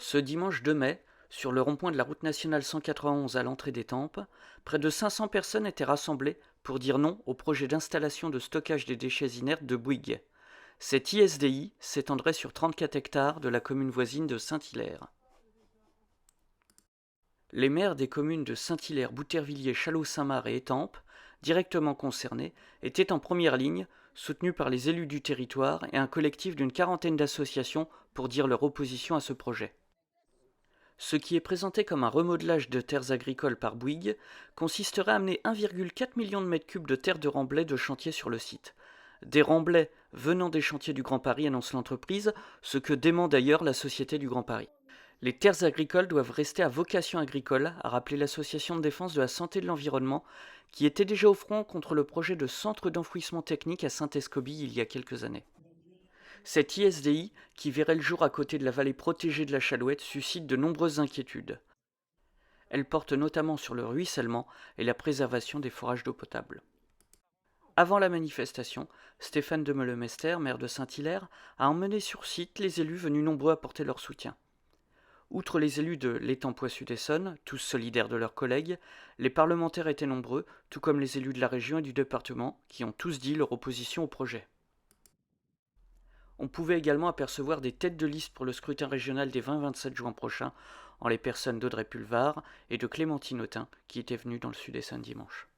Ce dimanche 2 mai, sur le rond-point de la route nationale 191 à l'entrée d'Étampes, près de 500 personnes étaient rassemblées pour dire non au projet d'installation de stockage des déchets inertes de Bouygues. Cet ISDI s'étendrait sur 34 hectares de la commune voisine de Saint-Hilaire. Les maires des communes de Saint-Hilaire, Boutervilliers, Châlons-Saint-Marc et Étampes, directement concernés, étaient en première ligne, soutenus par les élus du territoire et un collectif d'une quarantaine d'associations pour dire leur opposition à ce projet. Ce qui est présenté comme un remodelage de terres agricoles par Bouygues consisterait à amener 1,4 million de mètres cubes de terre de remblai de chantier sur le site. Des remblais venant des chantiers du Grand Paris, annonce l'entreprise, ce que dément d'ailleurs la Société du Grand Paris. Les terres agricoles doivent rester à vocation agricole, a rappelé l'Association de défense de la santé et de l'environnement, qui était déjà au front contre le projet de centre d'enfouissement technique à Saint-Escobie il y a quelques années. Cette ISDI, qui verrait le jour à côté de la vallée protégée de la Chalouette, suscite de nombreuses inquiétudes. Elle porte notamment sur le ruissellement et la préservation des forages d'eau potable. Avant la manifestation, Stéphane Demelemester, maire de Saint-Hilaire, a emmené sur site les élus venus nombreux apporter leur soutien. Outre les élus de l'Étampois Sud-Essonne, tous solidaires de leurs collègues, les parlementaires étaient nombreux, tout comme les élus de la région et du département, qui ont tous dit leur opposition au projet. On pouvait également apercevoir des têtes de liste pour le scrutin régional des 20-27 juin prochains, en les personnes d'Audrey Pulvar et de Clémentine Autain, qui étaient venues dans le Sud-Essonne dimanche.